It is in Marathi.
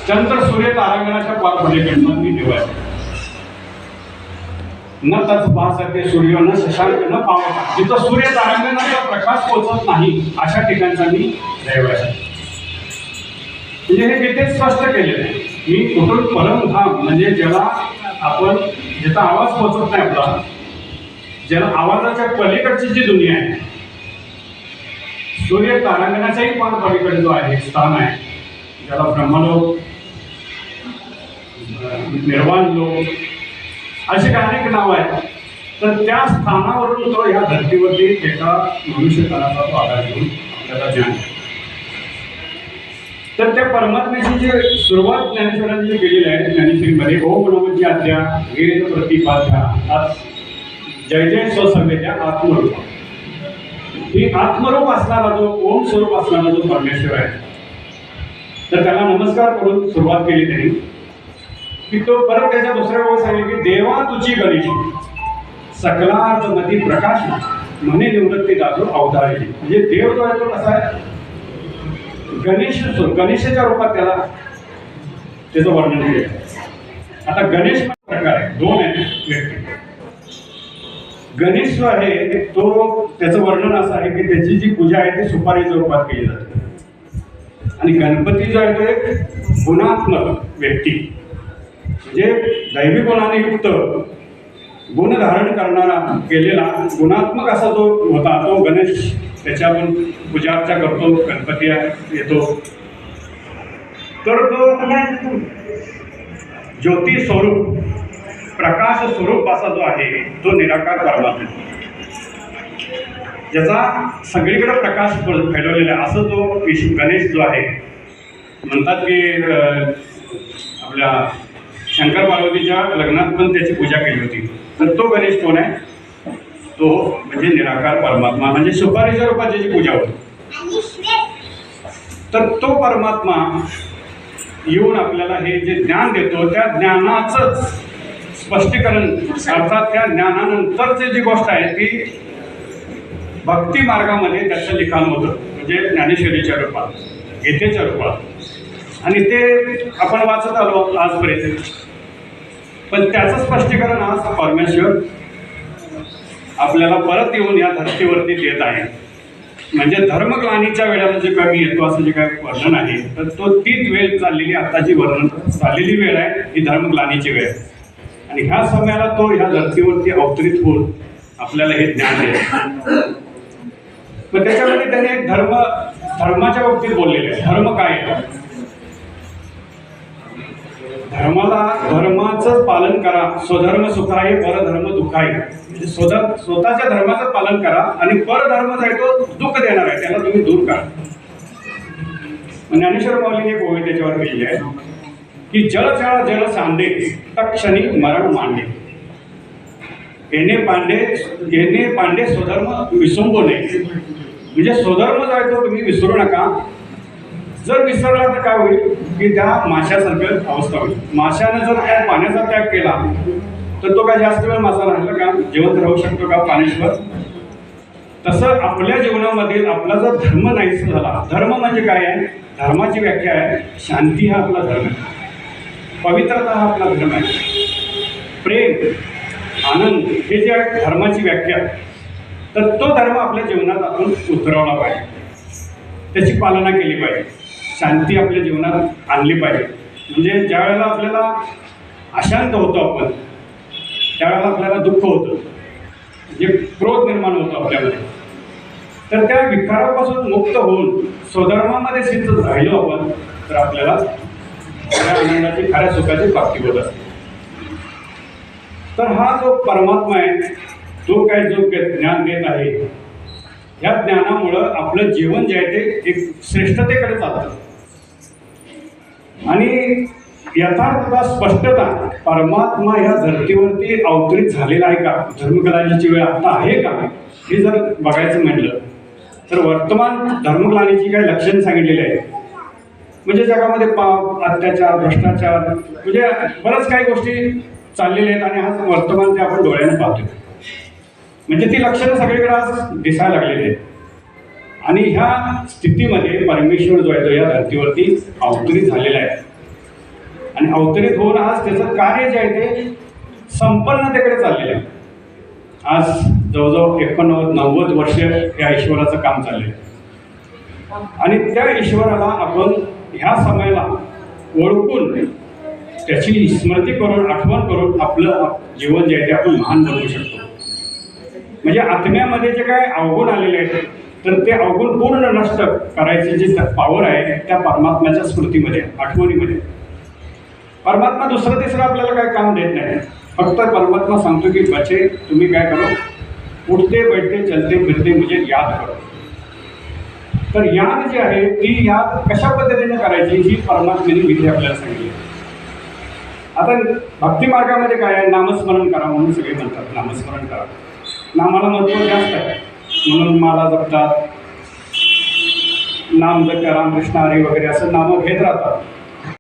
चंद्र सूर्य तारांगणाच्या पार पलीकडनं मी देव आहे. न तच भासते सूर्य न शशांक न पावता, जिथं सूर्य तारांगणाचा प्रकाश पोचत नाही अशा ठिकाणचा मी दैव आहे. म्हणजे हे तिथे स्पष्ट केलेलं आहे. मी कुठून परमधाम म्हणजे ज्याला आपण जिथं आवाज पोचत नाही आपला, ज्याला आवाजाच्या पलीकडची जी दुनिया आहे, सूर्य तारांगणाच्याही पार पलीकडे जो आहे स्थान आहे, ज्याला ब्रह्मलोक, निर्वाण लोक अशी अनेक नावं आहेत. तर त्या स्थानावरून तो ह्या धर्तीवरती एका मनुष्यकाळाचा तो आधार घेऊन आपल्याला ज्ञान आहे. तर त्या परमात्म्याची जी सुरुवात ज्ञानेश्वरांनी जी केलेली आहे ज्ञानेश्वरीमध्ये, ओम नमोची आज्ञा वेद प्रतिपाद्या जय जय स्वसंवेद्या आत्मरूप, ही आत्मरूप असणारा जो ओम स्वरूप असणारा जो परमेश्वर आहे, तर त्याला नमस्कार करून सुरुवात केली त्यांनी. की तो परत त्याच्या दुसऱ्या वेळेस सांगितले की देवा तुझी गणेश सकलार्थमती प्रकाश म्हणे निवृत्ती दादू अवताराची. म्हणजे देव जो आहे तो कसा आहे, गणेश गणेशाच्या रूपात त्याला त्याचं वर्णन केलं. आता गणेश प्रकार आहे, दोन आहेत व्यक्ती. गणेश जो आहे तो त्याचं वर्णन असं आहे की त्याची जी पूजा आहे ती सुपारीच्या रूपात केली जाते. आणि गणपती जो आहे तो एक गुणात्मक व्यक्ती, म्हणजे दैवी गुणाने युक्त गुण धारण करणारा केलेला गुणात्मक असा जो होता तो गणेश. त्याच्या आपण पूजा अर्चा करतो, गणपती येतो. तर तो ज्योती स्वरूप प्रकाश स्वरूप असा जो आहे तो निराकार परमात्मा, ज्याचा सगळीकडे प्रकाश फैलवलेला आहे. असं जो गणेश जो आहे, म्हणतात की आपल्या शंकर पार्वतीच्या लग्नात पण त्याची पूजा केली होती. तर तो गणेश कोण आहे, तो म्हणजे निराकार परमात्मा, म्हणजे सुपारीच्या रूपात ज्याची पूजा होती. तर तो परमात्मा येऊन आपल्याला हे जे ज्ञान देतो त्या ज्ञानाचंच स्पष्टीकरण, अर्थात त्या ज्ञानानंतरची जी गोष्ट आहे ती भक्ती मार्गामध्ये त्याचं लिखाण होतं, म्हणजे ज्ञानेश्वरीच्या रूपात, गीतेच्या रूपात. आणि ते आपण वाचत आलो आजपर्यंत. पण त्याचं स्पष्टीकरण आज परमेश्वर आपल्याला परत येऊन या धर्तीवरती देत आहे. म्हणजे धर्मग्लानीच्या वेळेला जे काही येतो असं जे काही वर्णन आहे, तर तो तीच वेळ चाललेली, आता जी वर्णन चाललेली वेळ आहे ही धर्मग्लानीची वेळ आहे. आणि ह्या समयाला तो ह्या धर्तीवरती अवतरित होऊन आपल्याला हे ज्ञान देतो. पण त्याच्यामध्ये त्याने एक धर्माच्या बाबतीत बोललेले आहे. धर्म काय आहे, धर्माचं पालन करा, स्वधर्म सुखाय परधर्म दुःखाय. म्हणजे स्वतःच्या धर्माचं पालन करा आणि परधर्म जो आहे तो दुःख देणार आहे, त्याला तुम्ही दूर करा. ज्ञानेश्वर माऊलीने एक ओवी त्याच्यावर केलेली आहे की जल चळा जल सांडे तक्षणी मरण मांडे, येणे पांडे स्वधर्म विसंबू नये. म्हणजे स्वधर्म जो आहे तो तुम्ही विसरू नका. जर विसरला तर काय होईल की त्या माशासारखं अवस्था होईल. माशाने जर त्या पाण्याचा त्याग केला तर तो काय जास्त वेळ मासा राहिला का, जिवंत राहू शकतो का पाण्याशिवाय? तसं आपल्या जीवनामध्ये आपला जर धर्म नाहीसा झाला, धर्म म्हणजे काय आहे, धर्माची व्याख्या आहे शांती हा आपला धर्म आहे, पवित्रता हा आपला धर्म आहे, प्रेम आनंद हे जे आहे धर्माची व्याख्या. तर तो धर्म आपल्या जीवनात आपण उतरवला पाहिजे, त्याची पालना केली पाहिजे, शांती आपल्या जीवनात आणली पाहिजे. म्हणजे ज्या वेळेला आपल्याला अशांत होतो आपण, त्यावेळेला आपल्याला दुःख होतं, जे क्रोध निर्माण होतो आपल्यामध्ये. तर त्या विकारापासून मुक्त होऊन स्वधर्मामध्ये सिद्ध राहिलो आपण तर आपल्याला खऱ्या आनंदाची, खऱ्या सुखाची प्राप्ती होत असते. तर हा जो परमात्मा आहे तो काय जो ज्ञान देत आहे, ह्या ज्ञानामुळं आपलं जीवन जे आहे ते एक श्रेष्ठतेकडे चालतं. आणि यथार्थता, स्पष्टता, परमात्मा ह्या धर्तीवरती अवतरित झालेला आहे का, धर्मग्लानीची वेळ आता आहे का, हे जर बघायचं म्हटलं तर वर्तमान धर्मग्लानीची काही लक्षणं सांगितलेली आहेत. म्हणजे जगामध्ये पाप, अत्याचार, भ्रष्टाचार, म्हणजे बऱ्याच काही गोष्टी चाललेल्या आहेत आणि आज वर्तमान ते आपण डोळ्याने पाहतोय. म्हणजे ती लक्षणं सगळीकडे आज दिसायला लागलेली आहेत. आणि ह्या स्थितीमध्ये परमेश्वर जो आहे तो या धर्तीवरती अवतरित झालेला आहे. अवतरित होऊन आज त्याचं कार्य जे आहे ते संपन्नतेकडे चाललेलं आहे. आज जवळजवळ 89-90 वर्ष या ईश्वराचं काम चाललंय आणि त्या ईश्वराला आपण ह्या समयाला ओळखून त्याची स्मृती करून आठवण करून आपलं जीवन जे आहे ते आपण महान बनवू शकतो. म्हणजे आत्म्यामध्ये जे काय अवगुण आलेले आहेत तर ते अवगुण पूर्ण नष्ट करायची जी पॉवर आहे त्या परमात्म्याच्या स्मृतीमध्ये आठवणीमध्ये. परमात्मा दुसरं तिसरं आपल्याला काय काम देत नाही. फक्त परमात्मा सांगतो की बच्चे तुम्ही काय करो, उठते बैठते चलते फिरते मुझे याद करो. तर याद जी आहे ती याद कशा पद्धतीने करायची ही परमात्म्याने विधी आपल्याला सांगितली. आता भक्ती मार्गामध्ये काय आहे, नामस्मरण करा म्हणून सगळे म्हणतात. नामस्मरण करा, नामाला महत्त्व जास्त आहे म्हणून माला जपतात, नाम जप रामकृष्ण हरी वगैरे असं नामं घेत राहतात.